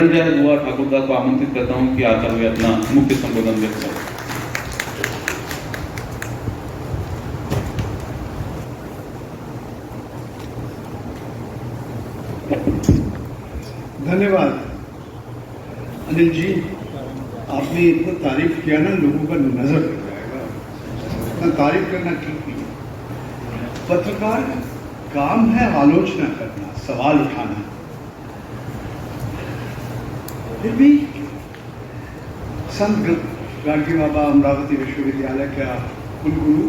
बुआ ठाकुरदा को आमंत्रित करता हूं कि आकर वे अपना मुख्य संबोधन व्यक्त करें। धन्यवाद अनिल जी, आपने इतना तारीफ किया ना, लोगों का नजर पड़ जाएगा। इतना तारीफ करना ठीक नहीं है। पत्रकार का काम है आलोचना करना, सवाल उठाना। फिर भी संत गाडगे बाबा अमरावती विश्वविद्यालय का कुलगुरु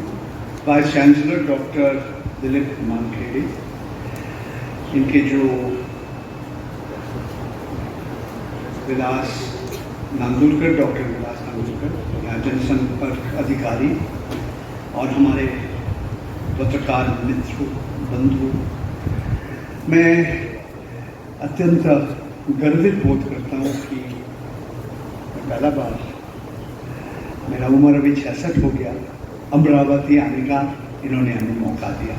वाइस चांसलर डॉक्टर दिलीप मानखेड़े, इनके जो विलास नांदुलकर, डॉक्टर विलास नांदुलकर, यहाँ जनसंपर्क अधिकारी, और हमारे पत्रकार मित्र बंधु, मैं अत्यंत गर्वित बोध करता हूँ कि पहला बार, मेरा उम्र अभी 66 हो गया, अमरावती आने का इन्होंने हमें मौका दिया,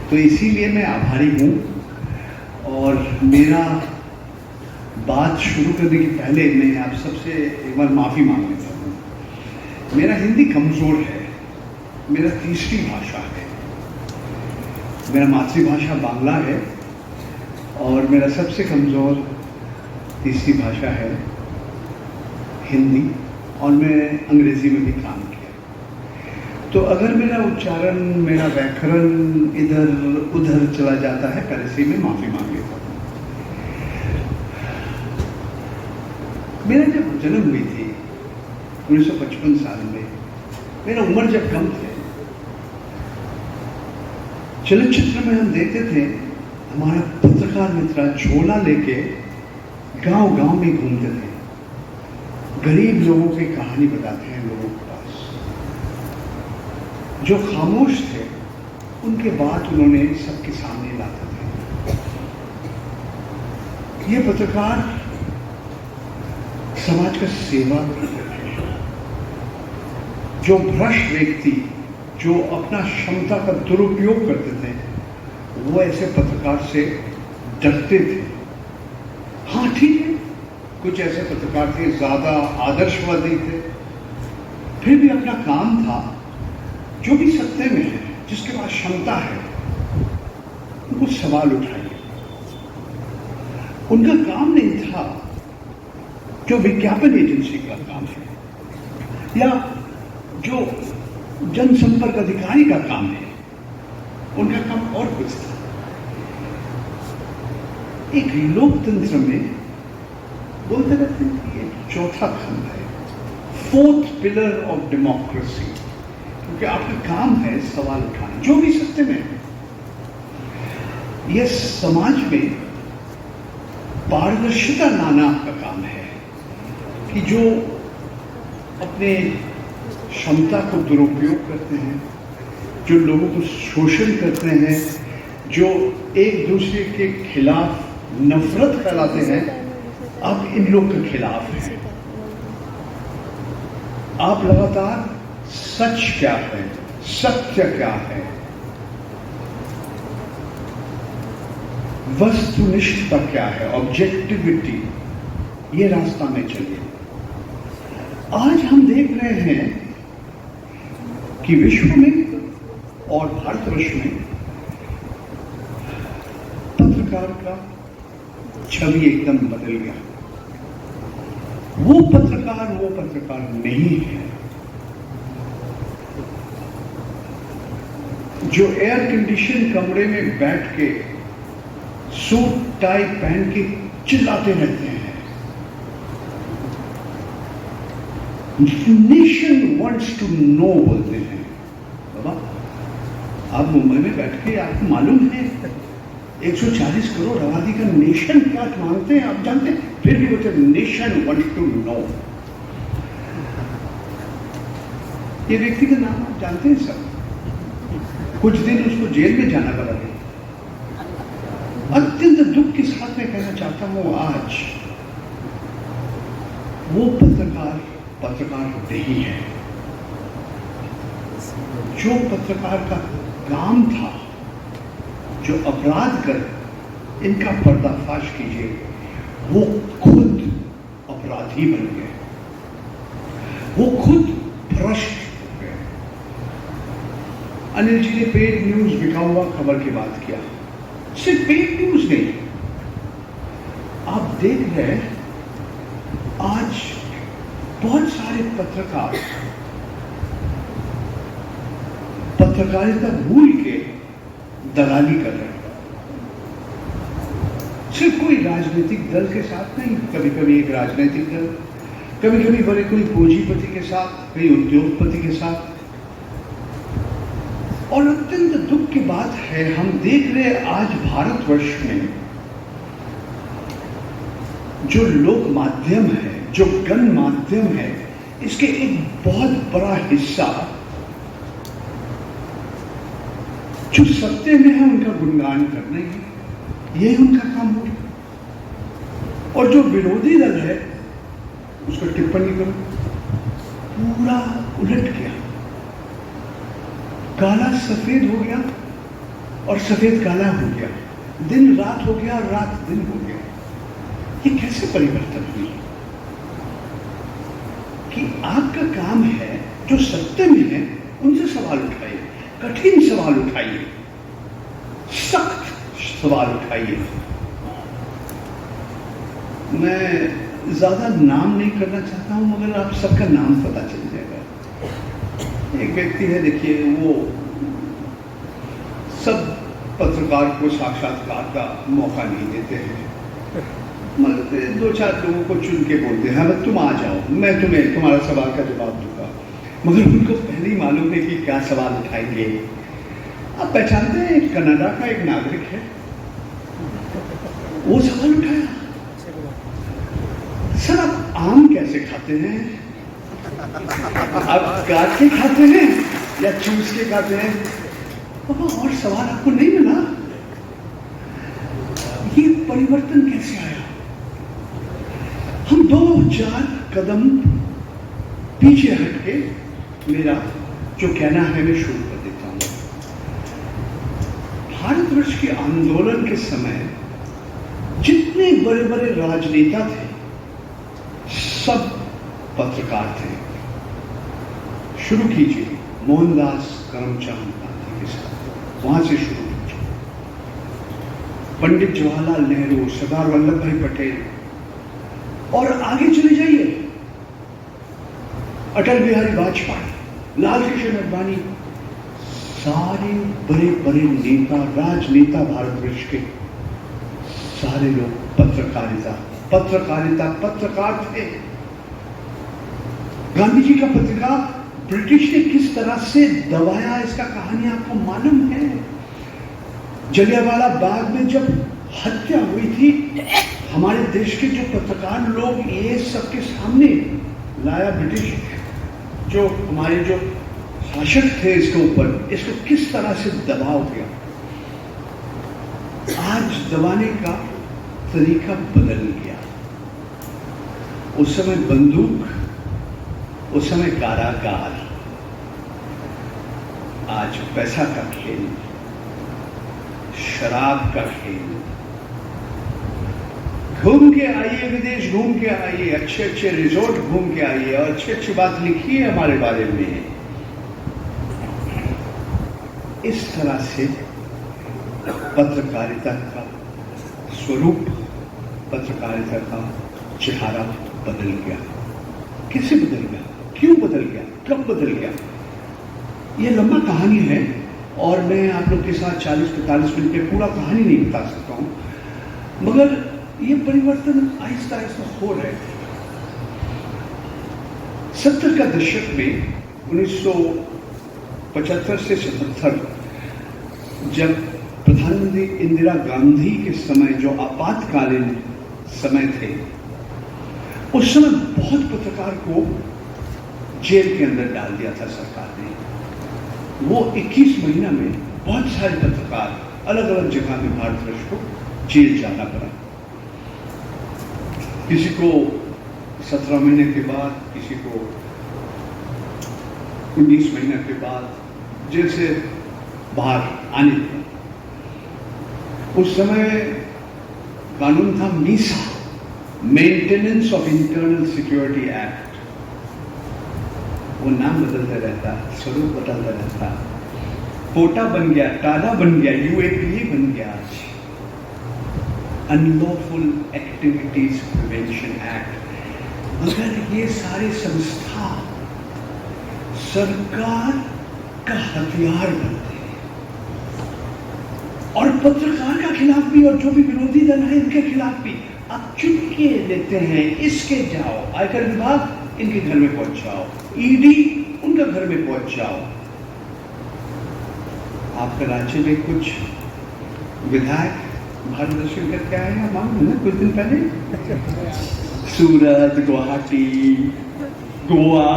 तो इसीलिए मैं आभारी हूँ। और मेरा बात शुरू करने के पहले मैं आप सबसे एक बार माफ़ी मांग लेता हूँ। मेरा हिंदी कमज़ोर है, मेरा तीसरी भाषा है, मेरा मातृभाषा बांग्ला है और मेरा सबसे कमज़ोर तीसरी भाषा है हिंदी, और मैं अंग्रेज़ी में भी काम किया। तो अगर मेरा उच्चारण, मेरा व्याकरण इधर उधर चला जाता है, पहले से मैं माफ़ी मांग लेता हूँ। मेरा जब जन्म हुई थी 1955 साल में, मेरा उम्र जब कम थे, चलचित्र में हम देखते थे हमारा पत्रकार मित्र झोला लेके गांव गांव में घूमते थे, गरीब लोगों की कहानी बताते हैं लोगों के पास। जो खामोश थे उनके बात उन्होंने सबके सामने लाते थे। ये पत्रकार समाज का सेवा करते थे। जो भ्रष्ट व्यक्ति, जो अपना क्षमता का दुरुपयोग करते थे, वो ऐसे पत्रकार से डरते थे। हाँ ठीक है, कुछ ऐसे पत्रकार थे ज्यादा आदर्शवादी थे, फिर भी अपना काम था। जो भी सत्य में है, जिसके पास क्षमता है, उनको सवाल उठाइए। उनका काम नहीं था जो विज्ञापन एजेंसी का काम है या जो जनसंपर्क अधिकारी का काम है, उनका काम और कुछ था। एक लोकतंत्र में बोलते रहते हैं कि ये चौथा खंड है, फोर्थ पिलर ऑफ डेमोक्रेसी, क्योंकि आपका काम है सवाल उठाना, जो भी सत्य में है। यह समाज में पारदर्शिता लाना आपका काम है कि जो अपने क्षमता को दुरुपयोग करते हैं, जो लोगों को शोषण करते हैं, जो एक दूसरे के खिलाफ नफरत फैलाते हैं, आप इन लोग के खिलाफ हैं। आप लगातार सच क्या है, सत्य क्या है, वस्तुनिष्ठता क्या है, ऑब्जेक्टिविटी, ये रास्ता में चलिए। आज हम देख रहे हैं कि विश्व में और भारतवर्ष में पत्रकार का छवि एकदम बदल गया। वो पत्रकार नहीं है जो एयर कंडीशन कमरे में बैठ के सूट टाई पहन के चिल्लाते रहते हैं। नेशन वांट्स टू नो बोलते हैं। बाबा, आप मुंबई में बैठ के, आपको मालूम है 140 करोड़ आबादी का नेशन क्या मांगते हैं, आप जानते हैं, फिर भी बोलते हैं नेशन वांट्स टू नो। ये व्यक्ति का नाम आप जानते हैं सब। कुछ दिन उसको जेल में जाना पड़ा है। अत्यंत दुख के साथ मैं कहना चाहता हूं, आज वो पत्रकार नहीं है जो पत्रकार का काम था, जो अपराध कर इनका पर्दाफाश कीजिए वो खुद अपराधी बन गए, वो खुद भ्रष्ट हो गए। अनिल जी ने पेड न्यूज बिका हुआ खबर की बात किया। सिर्फ पेड न्यूज नहीं, आप देख रहे हैं आज बहुत सारे पत्रकार पत्रकारिता भूल के दलाली कर रहे हैं। सिर्फ कोई राजनीतिक दल के साथ नहीं, कभी कभी एक राजनीतिक दल, कभी कभी बड़े कोई पूंजीपति के साथ, कई उद्योगपति के साथ। और अत्यंत दुख की बात है, हम देख रहे हैं आज भारतवर्ष में जो लोक माध्यम है, जो गण माध्यम है, इसके एक बहुत बड़ा हिस्सा जो सत्य में है उनका गुणगान करना ही, यही उनका काम हो गया। और जो विरोधी दल है उसको टिप्पणी करो, पूरा उलट गया, काला सफेद हो गया और सफेद काला हो गया, दिन रात हो गया और रात दिन हो गया। ये कैसे परिवर्तन हुई कि आपका काम है जो सत्य में है उनसे सवाल उठाइए, कठिन सवाल उठाइए, सख्त सवाल उठाइए। मैं ज्यादा नाम नहीं करना चाहता हूं, मगर आप सबका नाम पता चल जाएगा। एक व्यक्ति है, देखिए, वो सब पत्रकार को साक्षात्कार का मौका नहीं देते हैं, मगर दो चार लोगों को चुन के बोलते हैं, हाँ तुम आ जाओ, मैं तुम्हें तुम्हारा सवाल का जवाब दूंगा। मगर उनको पहले ही मालूम है कि क्या सवाल उठाएंगे। आप पहचानते हैं, कनाडा का एक नागरिक है, वो सवाल उठाया, सर आप आम कैसे खाते हैं? आप काट के खाते हैं या चूस के खाते हैं? और सवाल आपको नहीं मिला। ये परिवर्तन कैसे आया? हम 2-4 कदम पीछे हटके मेरा जो कहना है मैं शुरू कर देता हूं। भारतवर्ष के आंदोलन के समय जितने बड़े बड़े राजनेता थे सब पत्रकार थे। शुरू कीजिए मोहनदास करमचंद गांधी के साथ, वहां से शुरू कीजिए। पंडित जवाहरलाल नेहरू, सरदार वल्लभ भाई पटेल, और आगे चले जाइए, अटल बिहारी वाजपेयी, लाल कृष्ण अडवाणी, सारे बड़े बड़े नेता, राजनेता भारतवर्ष के, सारे लोग पत्रकार थे। गांधी जी का पत्रिका ब्रिटिश ने किस तरह से दबाया, इसका कहानी आपको मालूम है। जलियांवाला बाग में जब हत्या हुई थी, हमारे देश के जो पत्रकार लोग ये सबके सामने लाया, ब्रिटिश जो हमारे जो शासक थे इसके ऊपर, इसको किस तरह से दबाव किया। आज दबाने का तरीका बदल गया। उस समय बंदूक, उस समय कारागार, आज पैसा का खेल, शराब का खेल। घूम के आइए, विदेश घूम के आइए, अच्छे अच्छे रिजोर्ट घूम के आइए और अच्छी अच्छी बात लिखिए हमारे बारे में। इस तरह से पत्रकारिता का स्वरूप, पत्रकारिता का चेहरा बदल गया। कैसे बदल गया, क्यों बदल गया, कब बदल गया, ये लंबा कहानी है और मैं आप लोग के साथ 40-45 मिनट में पूरा कहानी नहीं बता सकता हूं, मगर ये परिवर्तन आहिस्ता आहिस्ता हो रहे थे। 70 का दशक में 1975 से 77, जब प्रधानमंत्री इंदिरा गांधी के समय जो आपातकालीन समय थे, उस समय बहुत पत्रकार को जेल के अंदर डाल दिया था सरकार ने। वो 21 महीना में बहुत सारे पत्रकार अलग अलग जगह में भारतवर्ष को जेल जाना पड़ा। किसी को 17 महीने के बाद, किसी को 19 महीने के बाद जेल से बाहर आने दिया। उस समय कानून था Misa, maintenance of internal security act, वो नाम बदलता रहता, स्वरूप बदलता रहता, पोटा बन गया, टाडा बन गया, यूएपीए बन गया, आज अनलॉफुल एक्टिविटीज प्रिवेंशन एक्ट। अगर ये सारे संस्था सरकार का हथियार बनते हैं और पत्रकार का खिलाफ भी और जो भी विरोधी दल है इनके खिलाफ भी आप चुटकी लेते हैं, इसके जाओ, आयकर विभाग इनके घर में पहुंच जाओ, ईडी उनका घर में पहुंच जाओ। आपके राज्य में कुछ विधायक भारत दर्शन करके आए हैं, मालूम है कुछ दिन पहले, सूरत, गुवाहाटी, गोवा,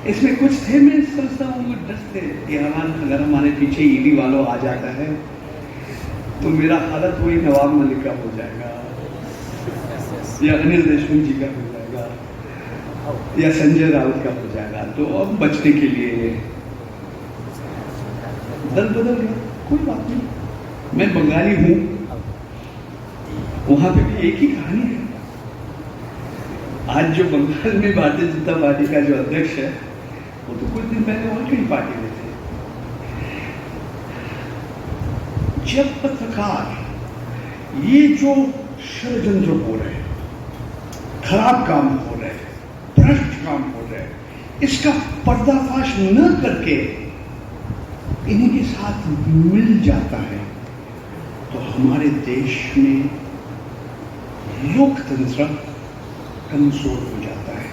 इसमें कुछ थे। मैं सोचता हूँ वो डर थे कि अगर हमारे पीछे ईडी वालों आ जाता है तो मेरा हालत वही नवाब मलिक का हो जाएगा या अनिल देशमुख जी का हो जाएगा या संजय राउत का हो जाएगा। तो अब बचने के लिए दल बदल गया, कोई बात नहीं, मैं बंगाली हूं, वहां पे भी एक ही कहानी है। आज जो बंगाल में भारतीय जनता पार्टी का जो अध्यक्ष है वो तो कुछ दिन पहले और कई पार्टी में थे। जब पत्रकार ये जो षड्यंत्र हो रहे, खराब काम हो रहे, भ्रष्ट काम हो रहे, इसका पर्दाफाश न करके इन्हीं के साथ मिल जाता है तो हमारे देश में लोकतंत्र कमजोर हो जाता है।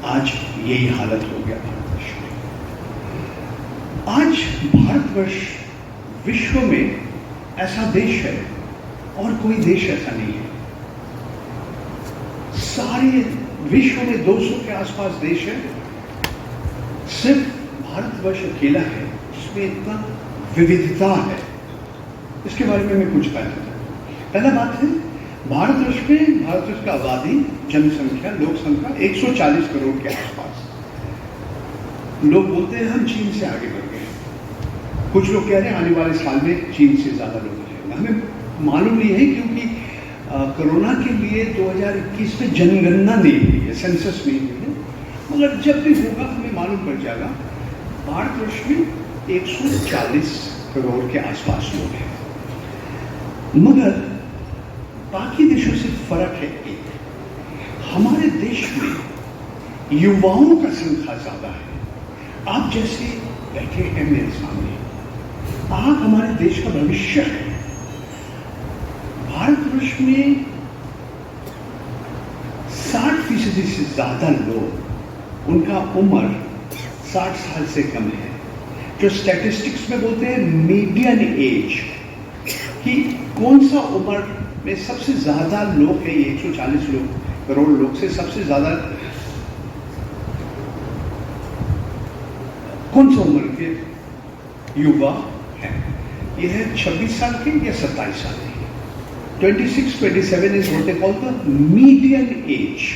आज यही हालत हो गया भारतवर्ष में। आज भारतवर्ष विश्व में ऐसा देश है और कोई देश ऐसा नहीं है। सारे विश्व में 200 के आसपास देश है, सिर्फ भारतवर्ष अकेला है जिसमें इतना विविधता है। इसके बारे में मैं कुछ कहना चाहता हूं। पहला बात है भारतवर्ष में, भारतवर्ष का आबादी, जनसंख्या, लोक संख्या 140 करोड़ के आसपास। लोग बोलते हैं हम चीन से आगे बढ़ गए, कुछ लोग कह रहे हैं आने वाले साल में चीन से ज्यादा लोग हो जाएंगे। हमें मालूम नहीं है क्योंकि कोरोना के लिए 2021 में जनगणना नहीं हुई है, सेंसस नहीं हुई है, मगर जब भी होगा हमें मालूम पड़ जाएगा। भारतवर्ष में 140 करोड़ के आसपास लोग हैं, मगर बाकी देशों से फर्क है एक, हमारे देश में युवाओं का संख्या ज्यादा है। आप जैसे बैठे हैं मेरे सामने, आप हमारे देश का भविष्य है। भारतवर्ष में 60% से ज्यादा लोग, उनका उम्र 60 साल से कम है, जो स्टैटिस्टिक्स में बोलते हैं मीडियन एज, कि कौन सा उम्र में सबसे ज्यादा लोग है। 140 करोड़ लोग से सबसे ज्यादा कौन सा उम्र के युवा है? यह है 26 साल के या 27 साल के। 26-27 is what they call the median age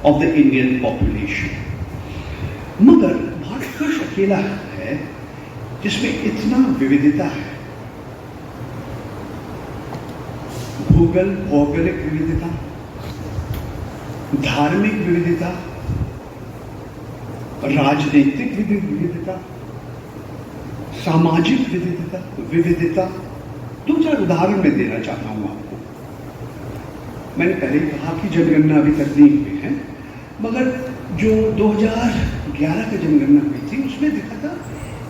of the Indian population. मगर भारतवर्ष अकेला है जिसमें इतना विविधता है। भौगोलिक विविधता, धार्मिक विविधता, राजनीतिक विविधता, सामाजिक विविधता। 2-4 उदाहरण मैं देना चाहता हूं आपको। मैंने पहले ही कहा कि जनगणना अभी तक नहीं हुई है, मगर जो 2011 की जनगणना हुई थी उसमें देखा था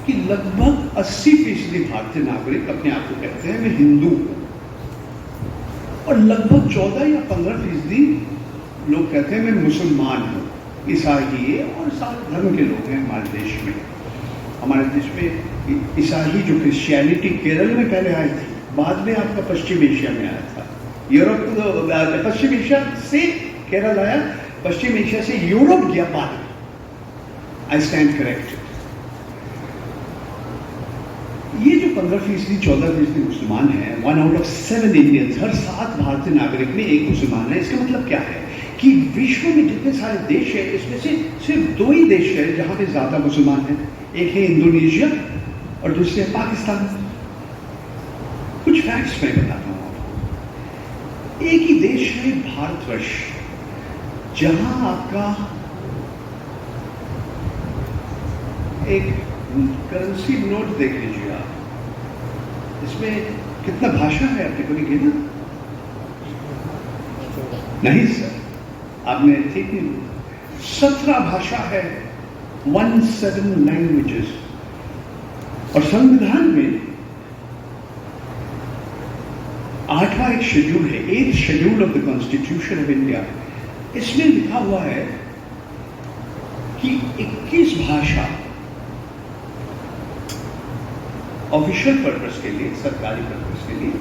कि लगभग 80% भारतीय नागरिक अपने आप को कहते हैं मैं हिंदू हूं, और लगभग 14 या 15% लोग कहते हैं मैं मुसलमान हूं। ईसाई और सारे धर्म के लोग हैं हमारे देश में। हमारे देश में ईसाई जो क्रिश्चियनिटी केरल में पहले आई थी, बाद में आपका पश्चिम एशिया में आया था। यूरोप, पश्चिम एशिया से केरल आया, पश्चिम एशिया से यूरोप गया बाद में। I stand corrected. ये जो 15% 14% मुसलमान हैं, 1 out of 7 इंडियंस, हर 7 भारतीय नागरिक में एक मुसलमान है। इसका मतलब क्या है कि विश्व में जितने सारे देश है इसमें से सिर्फ 2 ही देश है जहां पे ज्यादा मुसलमान हैं। एक है इंडोनेशिया और दूसरे है पाकिस्तान। कुछ फैक्ट्स मैं बताता हूं आपको। एक ही देश है भारतवर्ष, जहां आपका एक करेंसी नोट देख लीजिए आप, इसमें कितना भाषा है आपने कभी गिना? नहीं सर, आपने ठीक नहीं, 17 भाषा है, 17 लैंग्वेजेस। और संविधान में 8वां एक शेड्यूल है, 8th schedule of the constitution of India. इसमें लिखा हुआ है कि 21 भाषा ऑफिशियल पर्पस के लिए, सरकारी पर्पस के लिए,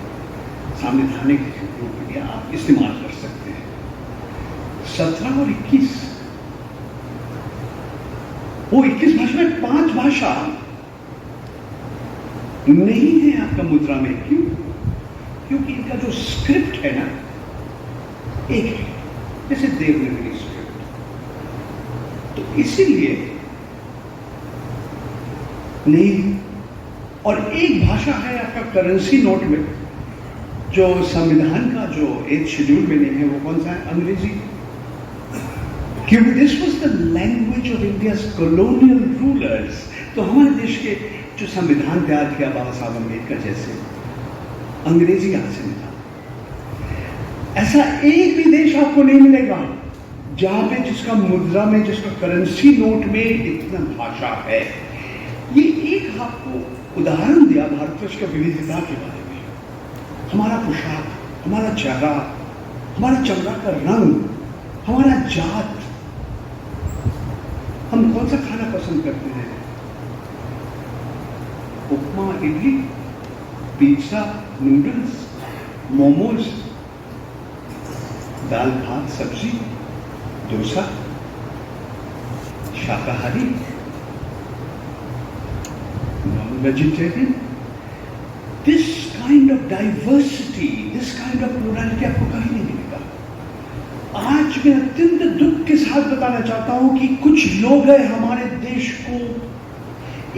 संवैधानिक रूप के लिए आप इस्तेमाल कर सकते हैं। 17 और 21, वो 21 भाषा में 5 भाषा नहीं है आपका मुद्रा में। क्यों? क्योंकि इनका जो स्क्रिप्ट है ना, एक है, जैसे देवनागरी स्क्रिप्ट। तो इसीलिए नहीं। और एक भाषा है आपका करेंसी नोट में, जो संविधान का जो 8th शेड्यूल में नहीं है, वो कौन सा है? अंग्रेजी। क्योंकि this was the language of India's colonial rulers. तो हमारे देश के जो संविधान तैयार किया बाबा साहब अम्बेडकर जैसे, अंग्रेजी यहां से मिला। ऐसा एक भी देश आपको नहीं मिलेगा जहां पे जिसका मुद्रा में, जिसका करेंसी नोट में इतना भाषा है। ये एक आपको उदाहरण दिया भारतवर्ष की विविधता के बारे में। हमारा पोशाक, हमारा चेहरा, हमारा चमड़ा का रंग, हमारा जात, हम कौन सा खाना पसंद करते हैं? उपमा, इडली, पिज्जा, नूडल्स, मोमोज, दाल भात सब्जी, डोसा, शाकाहारी, non vegetarian. This kind of diversity, this kind of plurality आपको कहीं नहीं मिलेगा। आज मैं अत्यंत दुख के साथ बताना चाहता हूं कि कुछ लोग हैं हमारे देश को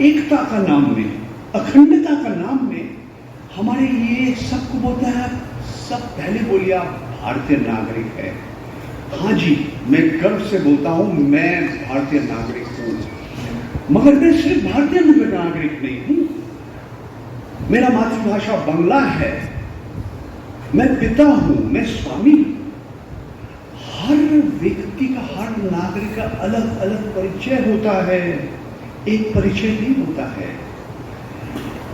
एकता का नाम में, अखंडता का नाम में, हमारे ये सबको बोलता है, सब पहले बोलिए आप भारतीय नागरिक है। हाँ जी, मैं गर्व से बोलता हूं मैं भारतीय नागरिक हूं, मगर मैं सिर्फ भारतीय नागरिक नहीं हूं। मेरा मातृभाषा बांग्ला है, मैं पिता हूं, मैं स्वामी हूं। हर व्यक्ति का, हर नागरिक का अलग अलग परिचय होता है, एक परिचय नहीं होता है।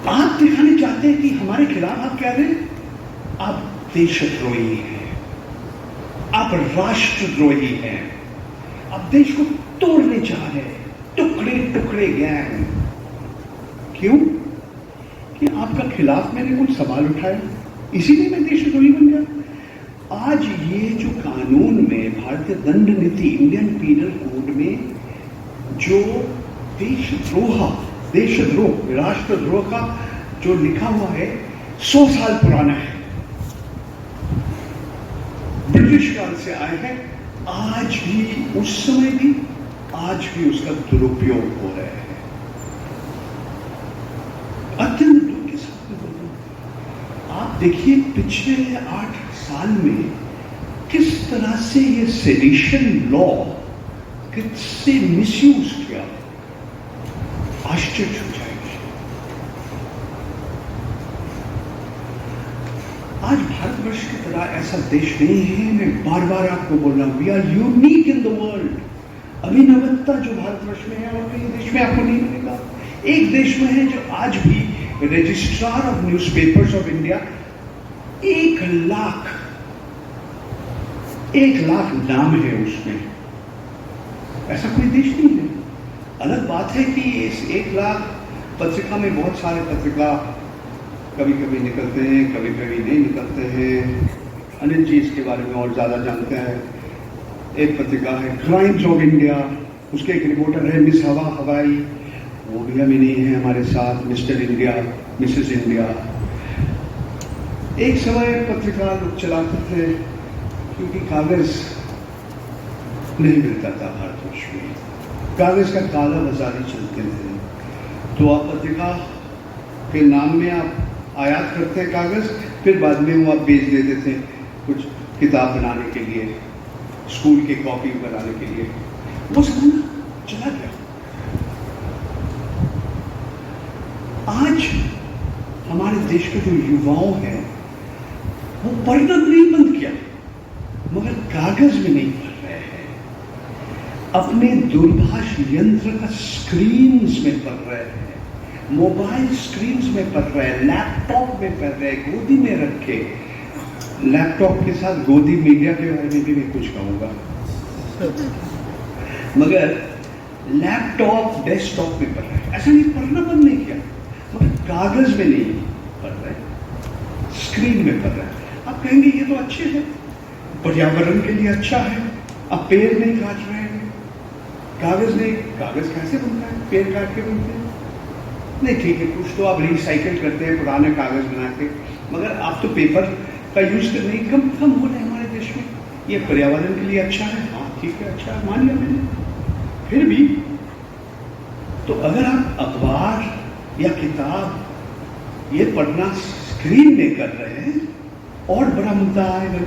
आप दिखाने चाहते हैं कि हमारे खिलाफ आप क्या हैं? आप देशद्रोही हैं, आप राष्ट्रद्रोही हैं, आप देश को तोड़ने चाह रहे हैं, टुकड़े टुकड़े गैंग। क्यों? कि आपका खिलाफ मैंने कुछ सवाल उठाया, इसीलिए मैं देशद्रोही बन गया। आज ये जो कानून में, भारतीय दंड नीति, इंडियन पीनल कोड में जो देशद्रोह, राष्ट्रद्रोह का जो लिखा हुआ है, 100 साल पुराना है, ब्रिटिश काल से आए हैं। आज भी, उस समय भी, आज भी उसका दुरुपयोग हो रहा है। अत्यंत दुख के साथ में बोल रहा हूं। आप देखिए पिछले 8 साल में किस तरह से ये सेडिशन लॉ किससे मिसयूज किया, आश्चर्य हो जाएगी। आज भारतवर्ष की तरह ऐसा देश नहीं है, मैं बार बार आपको बोल रहा हूं, we are unique in the world. अभिनवता जो भारतवर्ष में है और कहीं देश में आपको नहीं मिलेगा। एक देश में है जो आज भी registrar of newspapers of India 1 lakh नाम है उसमें, ऐसा कोई देश नहीं है। अलग बात है कि इस 1 लाख पत्रिका में बहुत सारे पत्रिका कभी कभी निकलते हैं, कभी कभी नहीं निकलते हैं। अनिल जी इसके बारे में और ज़्यादा जानते हैं। एक पत्रिका है क्राइम्स ऑफ इंडिया, उसके एक रिपोर्टर है मिस हवाई, वो भी अभी नहीं है हमारे साथ। Mister India, Mrs India. एक समय पत्रिका लोग चलाते थे क्योंकि कागज नहीं मिलता था भारतवर्ष में, कागज का काला बाजारी चलते थे। तो आप पत्रिका के नाम में आप आयात करते हैं कागज, फिर बाद में वो आप बेच देते थे कुछ किताब बनाने के लिए, स्कूल की कॉपी बनाने के लिए, वो जमाना चला गया। आज हमारे देश के जो युवाओं हैं वो पढ़ना नहीं बंद किया, मगर कागज में नहीं पढ़ रहे हैं, अपने दूरभाष यंत्र का स्क्रीन्स में पढ़ रहे हैं, मोबाइल स्क्रीन्स में पढ़ रहे हैं, लैपटॉप में पढ़ रहे हैं, गोदी में रख के। लैपटॉप के साथ गोदी मीडिया के बारे में भी मैं कुछ कहूंगा, मगर लैपटॉप डेस्कटॉप में पढ़ रहे हैं। ऐसा नहीं, पढ़ना बंद नहीं किया, मगर कागज में नहीं पढ़ रहे, स्क्रीन में पढ़ रहे हैं। आप कहेंगे ये तो अच्छे है, पर्यावरण के लिए अच्छा है, अब पेड़ नहीं काट रहे हैं, कागज नहीं, कागज कैसे बनता है, पेड़ काट के बनते हैं? नहीं, ठीक है, कुछ तो आप रिसाइकिल करते हैं पुराने कागज बना के, मगर आप तो पेपर का यूज करने कम हो रहे हैं हमारे देश में। ये पर्यावरण के लिए अच्छा है, हाँ ठीक है, अच्छा है, मान लिया मैंने। फिर भी तो अगर आप अखबार या किताब ये पढ़ना स्क्रीन में कर रहे हैं, और बड़ा मुद्दा आएगा।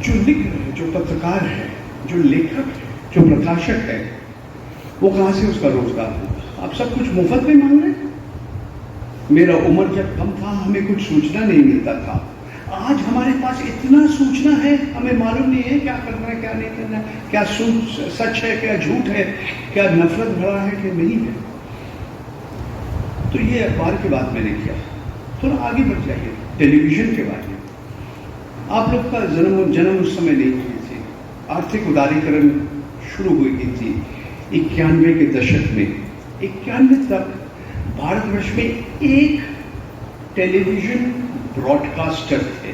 जो लिख रहे हैं, जो पत्रकार है, जो लेखक है, जो प्रकाशक है, वो कहां से उसका रोजगार होगा? आप सब कुछ मुफ्त में मांग रहे हैं। मेरा उम्र जब कम था हमें कुछ सूचना नहीं मिलता था, आज हमारे पास इतना सूचना है, हमें मालूम नहीं है क्या करना है, क्या नहीं करना है, क्या सच है, क्या झूठ है, क्या नफरत भरा है कि नहीं है। तो ये अखबार की बात मैंने किया। थोड़ा आगे बढ़ जाइए, टेलीविजन के बारे में। आप लोग का जन्म उस समय नहीं हुई थी, आर्थिक उदारीकरण शुरू हुई थी 91 के दशक में। 91 तक भारतवर्ष में एक टेलीविजन ब्रॉडकास्टर थे,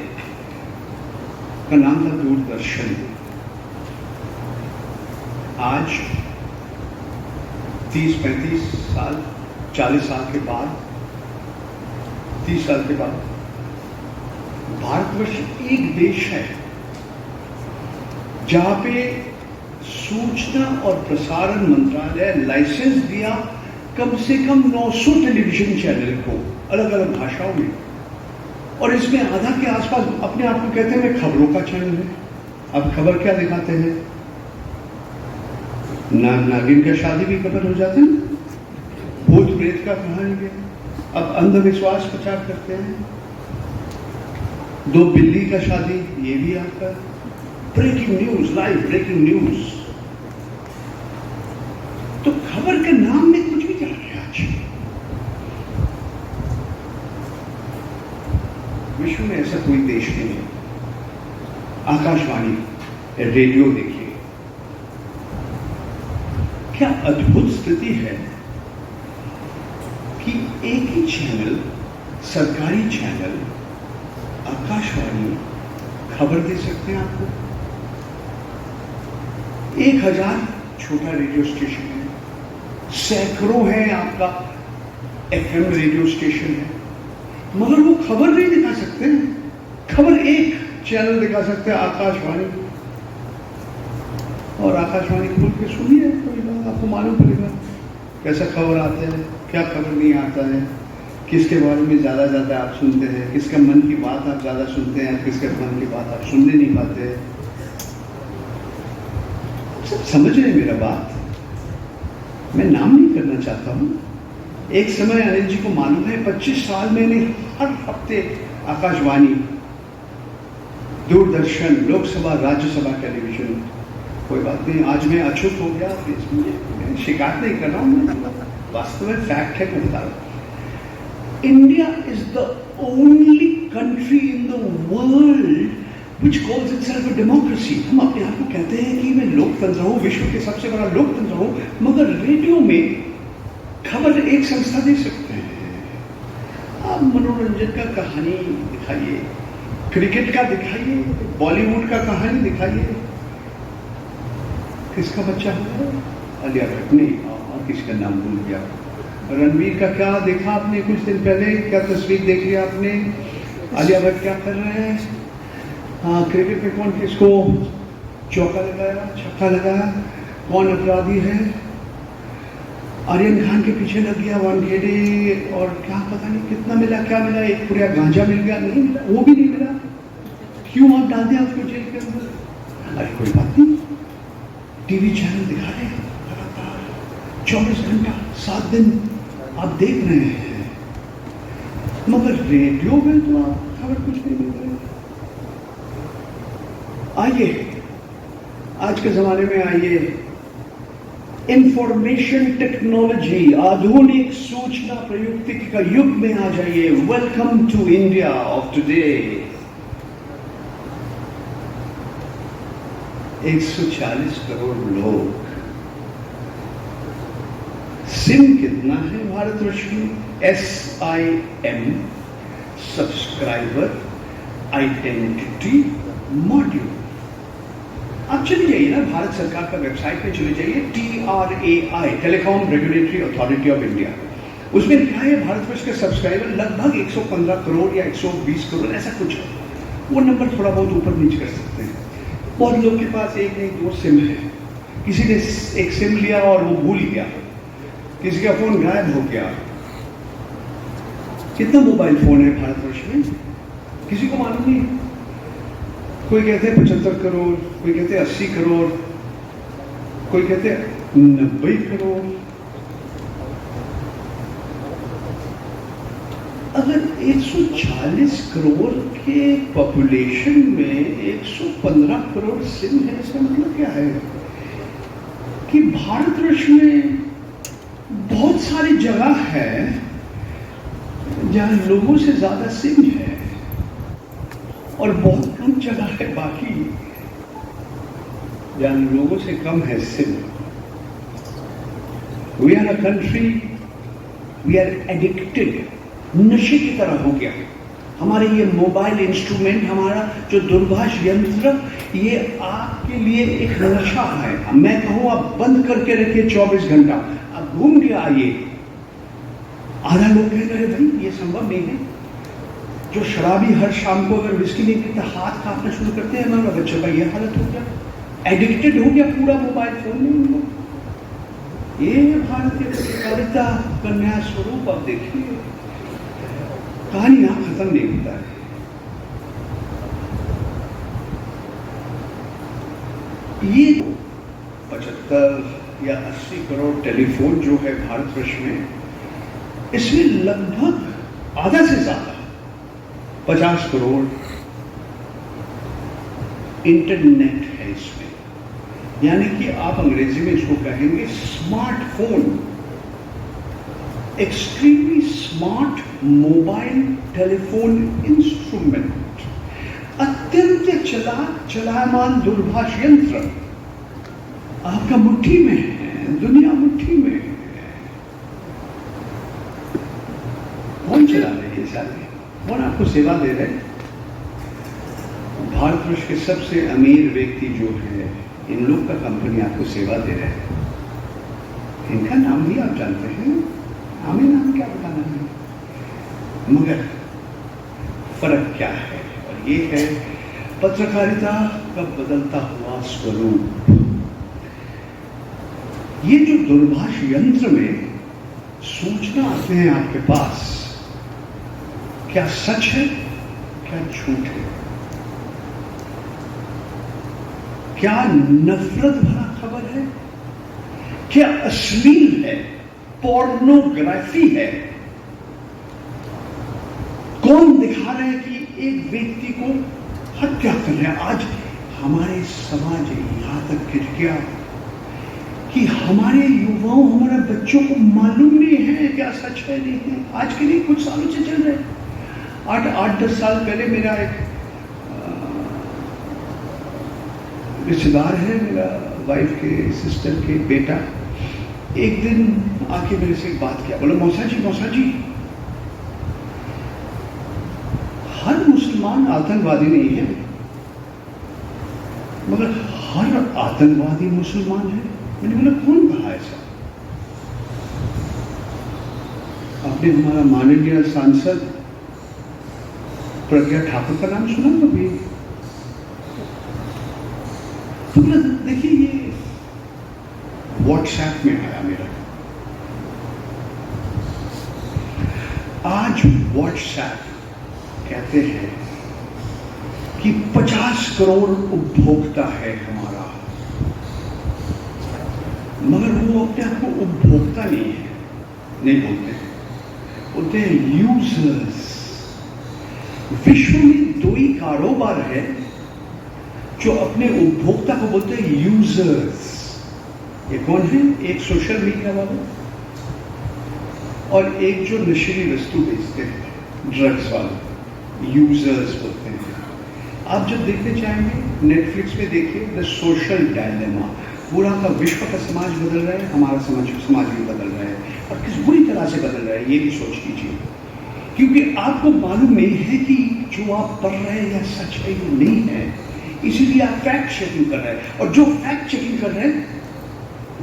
का नाम था दूरदर्शन। आज 30-35 साल, 40 साल के बाद, 30 साल के बाद भारतवर्ष एक देश है जहां पे सूचना और प्रसारण मंत्रालय लाइसेंस दिया कम से कम 900 टेलीविजन चैनल को अलग अलग भाषाओं में, और इसमें आधा के आसपास अपने आप को कहते हैं मैं खबरों का चैनल है। अब खबर क्या दिखाते हैं? नागिन का शादी भी खबर हो जाते हैं, भूत प्रेत का कहानी है, अब अंधविश्वास प्रचार करते हैं, 2 बिल्ली का शादी ये भी आता, breaking news, live breaking news. तो खबर के नाम में कुछ भी चल रहा है आज। विश्व में ऐसा कोई देश नहीं है। आकाशवाणी, रेडियो देखिए, क्या अद्भुत स्थिति है कि एक ही चैनल, सरकारी चैनल आकाशवाणी खबर दे सकते हैं आपको। 1000 छोटा रेडियो स्टेशन है, सैकड़ों है आपका FM रेडियो स्टेशन है, मगर वो खबर नहीं दिखा सकते हैं। खबर एक चैनल दिखा सकते हैं, आकाशवाणी। और आकाशवाणी खोल के सुनिए, कोई बात आपको मालूम पड़ेगा कैसा खबर आते हैं, क्या खबर नहीं आता है, किसके बारे में ज़्यादा आप सुनते हैं, किसके मन की बात आप ज़्यादा सुनते हैं, किसके मन की बात आप सुनने नहीं पाते। सब समझ रहे मेरा बात? मैं नाम नहीं करना चाहता हूँ। एक समय अनिल जी को मालूम है 25 साल मैंने हर हफ्ते आकाशवाणी, दूरदर्शन, लोकसभा, राज्यसभा टेलीविजन, कोई बात नहीं, आज मैं अछूत हो गया, मैं शिकायत नहीं कर रहा हूँ, वास्तव में फैक्ट है, मैं बता रहा हूँ। India is the only country in the world which calls itself a democracy. हम अपने आप को कहते हैं कि मैं लोकतंत्र हूँ, विश्व के सबसे बड़ा लोकतंत्र हूँ, मगर रेडियो में खबर एक संस्था दे सकते हैं। आप मनोरंजन का कहानी दिखाइए, क्रिकेट का दिखाइए, बॉलीवुड का कहानी दिखाइए। किसका बच्चा है? आलिया भट्ट नहीं, और किसका नाम भूल गया। रणवीर का क्या देखा आपने कुछ दिन पहले, क्या तस्वीर देख लिया आपने? आलिया भट्ट क्या कर रहे हैं? हाँ, क्रिकेट में कौन किसको चौका लगाया, छक्का लगाया, कौन अपराधी है? आर्यन खान के पीछे लग गया, वानखेड़े, और क्या पता नहीं कितना मिला, क्या मिला, एक पूरा गांजा मिल गया, नहीं मिला, वो भी नहीं मिला। क्यों आप डाल दिया उसको जेल के अंदर? अरे कोई बात नहीं, टीवी चैनल दिखा रहे हैं लगातार 24 घंटा 7 दिन आप देख रहे हैं, मगर रेडियो में तो आप खबर कुछ नहीं मिल रही। आइए आज के जमाने में, आइए इंफॉर्मेशन टेक्नोलॉजी, आधुनिक सूचना प्रयुक्ति का युग में आ जाइए। Welcome to India of today. 140 crore लोग, सिम कितना है भारतवर्ष में? SIM, subscriber identity module. आप चले जाइए ना, भारत सरकार का वेबसाइट पे चले जाइए, TRAI, telecom regulatory authority of India. उसमें लिखा है भारतवर्ष के सब्सक्राइबर लगभग 115 करोड़ या 120 करोड़ ऐसा कुछ है। वो नंबर थोड़ा बहुत ऊपर नीचे कर सकते हैं। बहुत लोग के पास एक नहीं 2 सिम है। किसी ने एक सिम लिया और वो भूल गया, किसी का फोन गायब हो गया। कितना मोबाइल फोन है भारतवर्ष में किसी को मालूम नहीं। कोई कहते हैं 75 करोड़, कोई कहते हैं 80 करोड़, कोई कहते हैं 90 करोड़। अगर 140 करोड़ के पॉपुलेशन में 115 करोड़ सिम है, इसका मतलब क्या है कि भारतवर्ष में बहुत सारी जगह है जहां लोगों से ज्यादा सिम है और बहुत कम जगह है बाकी जहां लोगों से कम है SIM. We are a country, we are addicted, नशे की तरह हो गया हमारे ये मोबाइल इंस्ट्रूमेंट, हमारा जो दूरभाष यंत्र, ये आपके लिए एक नशा है। मैं कहूं आप बंद करके रखिए 24 घंटा, आप घूम के आइए। आधा लोग कह रहे भाई ये संभव नहीं है। जो शराबी हर शाम को अगर विस्की नहीं पीता हाथ कांपना शुरू करते हैं, हमारा बच्चों का ये हालत हो गया, एडिक्टेड हो गया पूरा मोबाइल फोन में उनको। ये भारतीय पत्रकारिता का नया स्वरूप आप देखिए, कहानी यहां खत्म नहीं होता है। ये 75 या 80 करोड़ टेलीफोन जो है भारतवर्ष में, इसमें लगभग आधा से ज्यादा 50 करोड़ इंटरनेट है इसमें। यानी कि आप अंग्रेजी में इसको कहेंगे smartphone, extremely smart mobile telephone instrument, अत्यंत चलायमान दूरभाष यंत्र आपका मुट्ठी में है, दुनिया मुट्ठी में है। कौन चला रहे हैं सारे? कौन आपको सेवा दे रहे? भारतवर्ष के सबसे अमीर व्यक्ति जो है, इन लोग का कंपनी आपको सेवा दे रहे हैं। इनका नाम भी आप जानते हैं, हमें नाम क्या बताना है, मगर फर्क क्या है? और ये है पत्रकारिता का बदलता हुआ स्वरूप। ये जो दूरभाष यंत्र में सूचना आते हैं आपके पास, क्या सच है क्या झूठ है, क्या नफरत भरा खबर है, क्या अश्लील है, पोर्नोग्राफी है, कौन दिखा रहे हैं कि एक व्यक्ति को हत्या कर रहे हैं। आज हमारे समाज यहां तक गिर गया कि हमारे युवाओं, हमारे बच्चों को मालूम नहीं है क्या सच है नहीं है। आज के लिए कुछ सालों से चल रहे हैं। 8-10 साल पहले मेरा एक रिश्तेदार है, मेरा वाइफ के सिस्टर के बेटा, एक दिन आके मेरे से एक बात किया, बोला मौसा जी, हर मुसलमान आतंकवादी नहीं है, मगर हर आतंकवादी मुसलमान है। मैंने बोला कौन कहा ऐसा? आपने हमारा माननीय सांसद प्रज्ञा ठाकुर का नाम सुना कभी? तो देखिए ये व्हाट्सएप में आया मेरा। आज व्हाट्सएप कहते हैं कि 50 करोड़ उपभोक्ता है हमारा, मगर वो अपने आप को उपभोक्ता नहीं है, नहीं बोलते, बोलते हैं यूजर्स। विश्व में 2 ही कारोबार है जो अपने उपभोक्ता को बोलते हैं यूजर्स। ये कौन है? एक सोशल मीडिया वाले और एक जो नशीली वस्तु बेचते हैं, ड्रग्स वाले, यूजर्स बोलते हैं। आप जब देखते जाएंगे नेटफ्लिक्स में देखिए द सोशल डायलेमा, पूरा का विश्व का समाज बदल रहा है, हमारा समाज भी बदल रहा है, और किस बुरी तरह से बदल रहा है ये भी सोच लीजिए, क्योंकि आपको मालूम नहीं है कि जो आप पढ़ रहे हैं या सच है या नहीं है, इसीलिए आप फैक्ट चेकिंग कर रहे हैं, और जो फैक्ट चेकिंग कर रहे हैं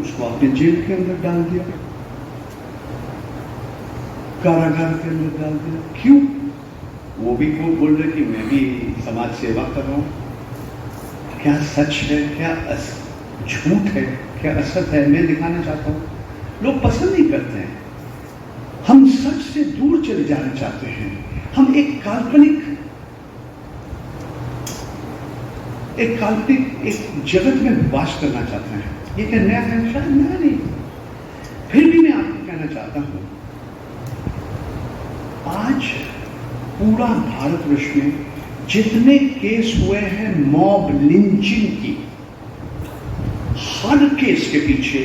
उसको आपने जेल के अंदर डाल दिया, कारागार के अंदर डाल दिया। क्यों? वो भी को बोल रहे कि मैं भी समाज सेवा कर रहा हूं। क्या सच है, क्या झूठ है, क्या असत है, मैं दिखाना चाहता हूं। लोग पसंद नहीं करते हैं, हम सच से दूर चले जाना चाहते हैं, हम एक काल्पनिक एक जगत में वास करना चाहते हैं। ये क्या नया है? शायद नया नहीं, फिर भी मैं आपको कहना चाहता हूं, आज पूरा भारतवर्ष में जितने केस हुए हैं मॉब लिंचिंग की, हर केस के पीछे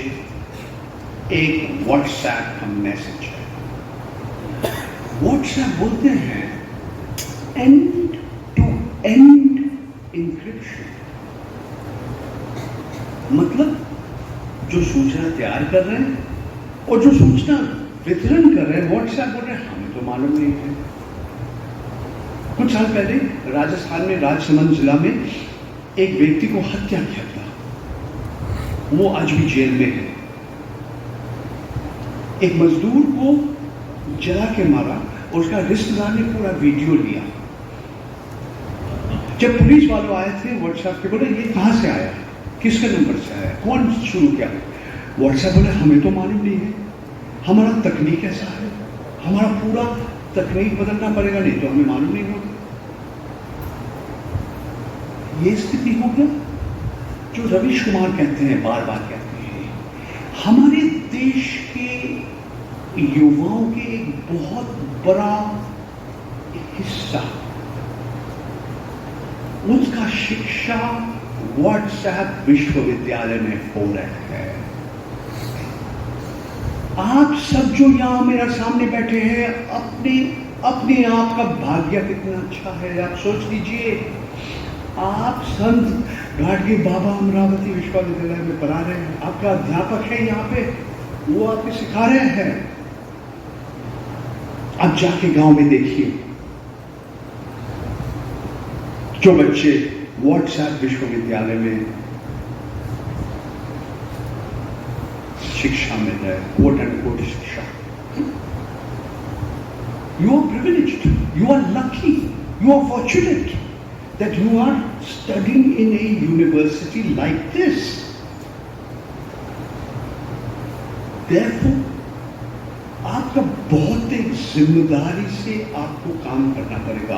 एक व्हाट्सएप का मैसेज है। व्हाट्सएप बोलते हैं एंड टू एंड इंक्रिप्शन, मतलब जो सूचना तैयार कर रहे हैं और जो सूचना वितरण कर रहे हैं, व्हाट्सएप बोल रहे हैं हमें तो मालूम नहीं है। कुछ साल पहले राजस्थान में राजसमंद जिला में एक व्यक्ति को हत्या किया था, वो आज भी जेल में है। एक मजदूर को जला के मारा, उसका रिश्तेदार ने पूरा वीडियो लिया। जब पुलिस वालों आए थे व्हाट्सएप के, बोले ये कहां से आया, किसके नंबर से आया, कौन शुरू किया? व्हाट्सएप बोले हमें तो मालूम नहीं है, हमारा तकनीक ऐसा है, हमारा पूरा तकनीक बदलना पड़ेगा, नहीं तो हमें मालूम नहीं होगा। ये स्थिति हो गया जो रवीश कुमार कहते हैं, बार बार कहते हैं, हमारे देश के युवाओं के एक बहुत बड़ा हिस्सा उसका शिक्षा व्हाट्सएप विश्वविद्यालय में हो रहा है। आप सब जो यहां मेरा सामने बैठे हैं, अपने आप का भाग्य कितना अच्छा है। आप सोच लीजिए, आप संत घाटगे बाबा अमरावती विश्वविद्यालय में पढ़ा रहे हैं, आपका अध्यापक है यहाँ पे, वो आपको सिखा रहे हैं। अब जाके गांव में देखिए, जो बच्चे व्हाट्सएप विश्वविद्यालय में शिक्षा मिल रहा है, कोट एंड कोट शिक्षा, you are privileged, you are lucky, you are fortunate that you are studying in a university like this. Therefore, आपका बहुत एक जिम्मेदारी से आपको काम करना पड़ेगा।